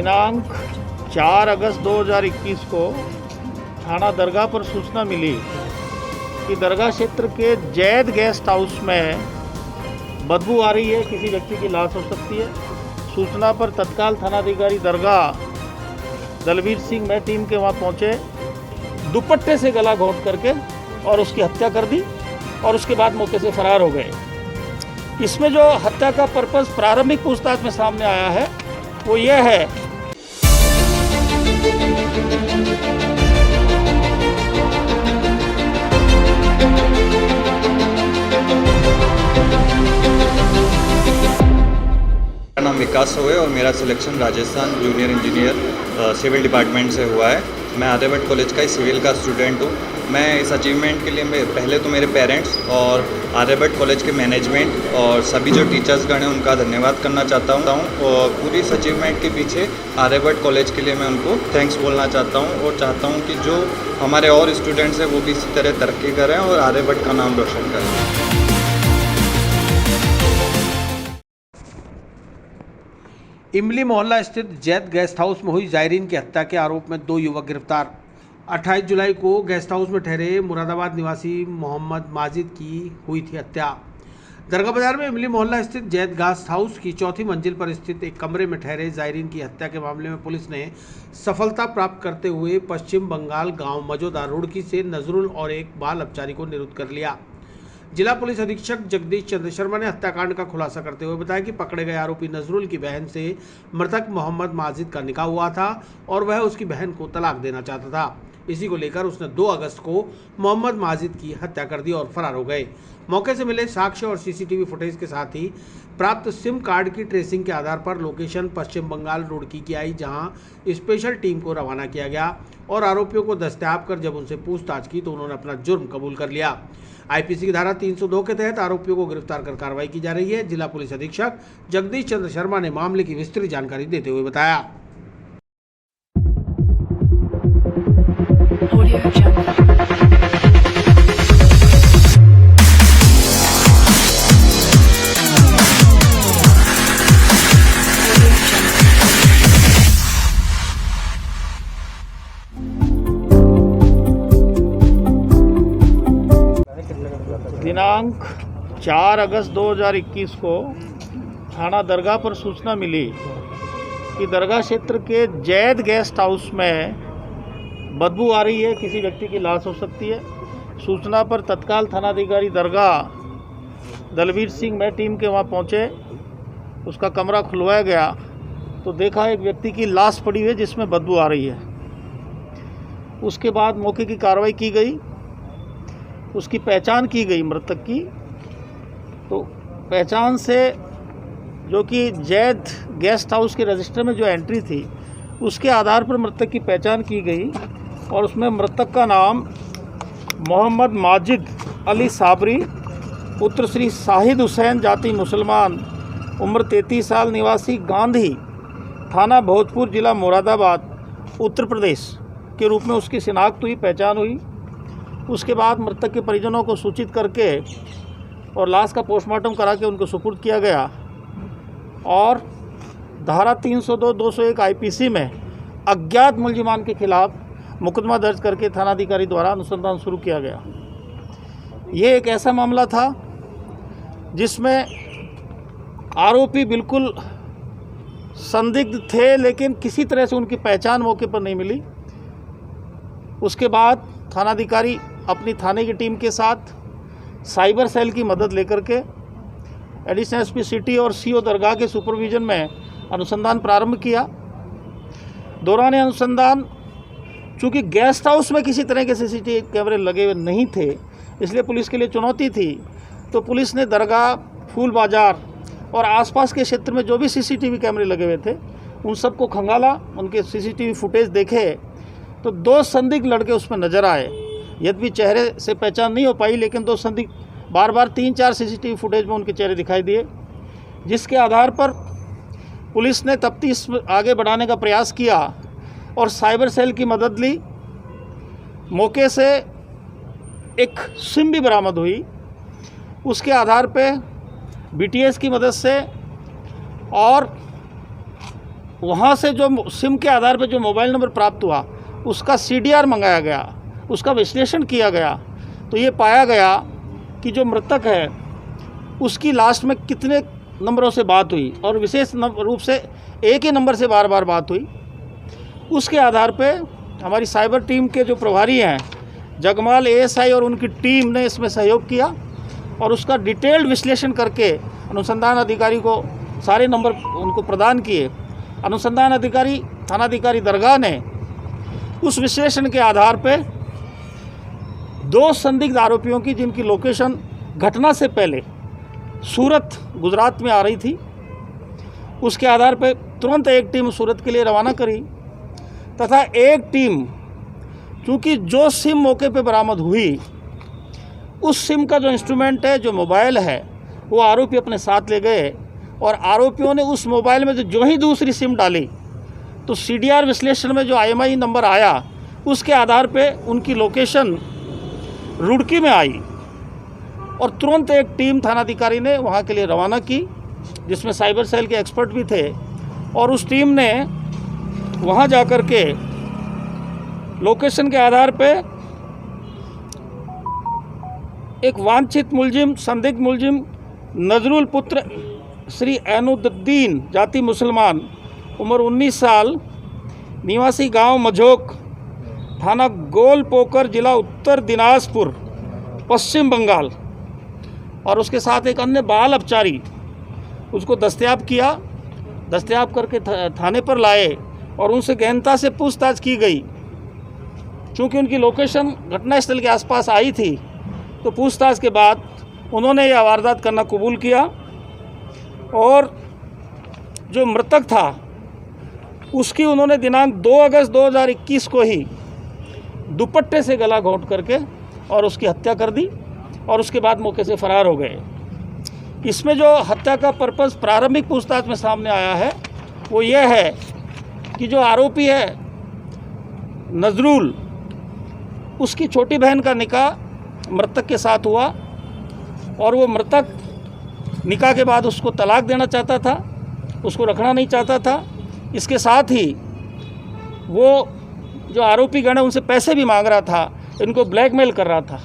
दिनांक 4 अगस्त 2021 को थाना दरगाह पर सूचना मिली कि दरगाह क्षेत्र के जैद गेस्ट हाउस में बदबू आ रही है, किसी व्यक्ति की लाश हो सकती है। सूचना पर तत्काल थानाधिकारी दरगाह दलवीर सिंह में टीम के वहाँ पहुँचे, दुपट्टे से गला घोंट करके और उसकी हत्या कर दी और उसके बाद मौके से फरार हो गए। इसमें जो हत्या का पर्पस प्रारंभिक पूछताछ में सामने आया है वो ये है मेरा नाम विकास हुए और मेरा selection Rajasthan junior engineer civil department से हुआ है। मैं आर्यभट्ट कॉलेज का ही सिविल का स्टूडेंट हूँ। मैं इस अचीवमेंट के लिए पहले तो मेरे पेरेंट्स और आर्यभट्ट कॉलेज के मैनेजमेंट और सभी जो टीचर्सगण हैं उनका धन्यवाद करना चाहता हूँ और पूरी इस अचीवमेंट के पीछे आर्यभट्ट कॉलेज के लिए मैं उनको थैंक्स बोलना चाहता हूँ और चाहता हूँ कि जो हमारे और स्टूडेंट्स हैं वो भी इसी तरह तरक्की करें और आर्यभट्ट का नाम रोशन करें। इमली मोहल्ला स्थित जैद गेस्ट हाउस में हुई जायरीन की हत्या के आरोप में 2 युवक गिरफ्तार। 28 जुलाई को गेस्ट हाउस में ठहरे मुरादाबाद निवासी मोहम्मद माजिद की हुई थी हत्या। दरगाह बाजार में इमली मोहल्ला स्थित जैद गेस्ट हाउस की 4थी मंजिल पर स्थित एक कमरे में ठहरे जायरीन की हत्या के मामले में पुलिस ने सफलता प्राप्त करते हुए पश्चिम बंगाल गांव मजोदा रुड़की से नजरुल और एक बाल अपचारी को निरुद्ध कर लिया। जिला पुलिस अधीक्षक जगदीश चंद्र शर्मा ने हत्याकांड का खुलासा करते हुए बताया कि पकड़े गए आरोपी नजरुल की बहन से मृतक मोहम्मद माजिद का निकाह हुआ था और वह उसकी बहन को तलाक देना चाहता था। इसी को लेकर उसने 2 अगस्त को मोहम्मद माजिद की हत्या कर दी और फरार हो गए। मौके से मिले साक्ष्य और सीसीटीवी फुटेज के साथ ही प्राप्त सिम कार्ड की ट्रेसिंग के आधार पर लोकेशन पश्चिम बंगाल रुड़की की आई, जहां स्पेशल टीम को रवाना किया गया और आरोपियों को दस्तयाब कर जब उनसे पूछताछ की तो उन्होंने अपना जुर्म कबूल कर लिया। आईपीसी की धारा 302 के तहत आरोपियों को गिरफ्तार कर कार्रवाई की जा रही है। जिला पुलिस अधीक्षक जगदीश चंद्र शर्मा ने मामले की विस्तृत जानकारी देते हुए बताया। दिनांक 4 अगस्त 2021 को थाना दरगाह पर सूचना मिली कि दरगाह क्षेत्र के जैद गेस्ट हाउस में बदबू आ रही है, किसी व्यक्ति की लाश हो सकती है। सूचना पर तत्काल थानाधिकारी दरगाह दलवीर सिंह में टीम के वहाँ पहुँचे, उसका कमरा खुलवाया गया तो देखा एक व्यक्ति की लाश पड़ी हुई है जिसमें बदबू आ रही है। उसके बाद मौके की कार्रवाई की गई, उसकी पहचान की गई मृतक की। तो पहचान से जो कि जैद गेस्ट हाउस के रजिस्टर में जो एंट्री थी उसके आधार पर मृतक की पहचान की गई और उसमें मृतक का नाम मोहम्मद माजिद अली साबरी, पुत्र श्री शाहिद हुसैन, जाति मुसलमान, उम्र 33 साल, निवासी गांधी, थाना भोजपुर, जिला मुरादाबाद, उत्तर प्रदेश के रूप में उसकी शिनाख्त हुई, पहचान हुई। उसके बाद मृतक के परिजनों को सूचित करके और लाश का पोस्टमार्टम करा के उनको सुपुर्द किया गया और धारा 302, 201 आईपीसी में अज्ञात मुलजिमान के खिलाफ मुकदमा दर्ज करके थानाधिकारी द्वारा अनुसंधान शुरू किया गया। ये एक ऐसा मामला था जिसमें आरोपी बिल्कुल संदिग्ध थे लेकिन किसी तरह से उनकी पहचान मौके पर नहीं मिली। उसके बाद थानाधिकारी अपनी थाने की टीम के साथ साइबर सेल की मदद लेकर के एडिशनल एसपी सिटी और सीओ दरगाह के सुपरविजन में अनुसंधान प्रारंभ किया। दौरान अनुसंधान चूँकि गेस्ट हाउस में किसी तरह के सीसीटीवी कैमरे लगे हुए नहीं थे इसलिए पुलिस के लिए चुनौती थी, तो पुलिस ने दरगाह, फूल बाजार और आसपास के क्षेत्र में जो भी सीसीटीवी कैमरे लगे हुए थे उन सबको खंगाला, उनके सीसीटीवी फुटेज देखे तो 2 संदिग्ध लड़के उसमें नज़र आए। यद्यपि चेहरे से पहचान नहीं हो पाई लेकिन 2 संदिग्ध बार 3-4 सीसीटीवी फुटेज में उनके चेहरे दिखाई दिए, जिसके आधार पर पुलिस ने तफ्तीश आगे बढ़ाने का प्रयास किया और साइबर सेल की मदद ली। मौके से एक सिम भी बरामद हुई। उसके आधार पे बीटीएस की मदद से और वहाँ से जो सिम के आधार पर जो मोबाइल नंबर प्राप्त हुआ उसका CDR मंगाया गया, उसका विश्लेषण किया गया, तो ये पाया गया कि जो मृतक है उसकी लास्ट में कितने नंबरों से बात हुई और विशेष रूप से एक ही नंबर से बार बार बात हुई। उसके आधार पे हमारी साइबर टीम के जो प्रभारी हैं जगमाल ASI और उनकी टीम ने इसमें सहयोग किया और उसका डिटेल्ड विश्लेषण करके अनुसंधान अधिकारी को सारे नंबर उनको प्रदान किए। अनुसंधान अधिकारी थानाधिकारी दरगाह ने उस विश्लेषण के आधार पे 2 संदिग्ध आरोपियों की जिनकी लोकेशन घटना से पहले सूरत गुजरात में आ रही थी, उसके आधार पे तुरंत एक टीम सूरत के लिए रवाना करी तथा एक टीम, क्योंकि जो सिम मौके पे बरामद हुई उस सिम का जो इंस्ट्रूमेंट है, जो मोबाइल है, वो आरोपी अपने साथ ले गए और आरोपियों ने उस मोबाइल में जो ही दूसरी सिम डाली तो CDR विश्लेषण में जो IMEI नंबर आया उसके आधार पे उनकी लोकेशन रुड़की में आई और तुरंत एक टीम थानाधिकारी ने वहाँ के लिए रवाना की जिसमें साइबर सेल के एक्सपर्ट भी थे और उस टीम ने वहाँ जा कर के लोकेशन के आधार पे एक वांछित मुलजिम, संदिग्ध मुलजिम नजरुल पुत्र श्री ऐनुद्दीन, जाति मुसलमान, उम्र 19 साल, निवासी गांव मझोक, थाना गोलपोकर, जिला उत्तर दिनाजपुर, पश्चिम बंगाल, और उसके साथ एक अन्य बाल अपचारी, उसको दस्तयाब किया। दस्तयाब करके थाने पर लाए और उनसे गहनता से पूछताछ की गई। चूँकि उनकी लोकेशन घटनास्थल के आसपास आई थी तो पूछताछ के बाद उन्होंने यह वारदात करना कबूल किया और जो मृतक था उसकी उन्होंने दिनांक 2 अगस्त 2021 को ही दुपट्टे से गला घोंट करके और उसकी हत्या कर दी और उसके बाद मौके से फरार हो गए। इसमें जो हत्या का पर्पस प्रारंभिक पूछताछ में सामने आया है वो यह है कि जो आरोपी है नजरुल, उसकी छोटी बहन का निकाह मृतक के साथ हुआ और वो मृतक निकाह के बाद उसको तलाक देना चाहता था, उसको रखना नहीं चाहता था। इसके साथ ही वो जो आरोपी गण है उनसे पैसे भी मांग रहा था, इनको ब्लैकमेल कर रहा था।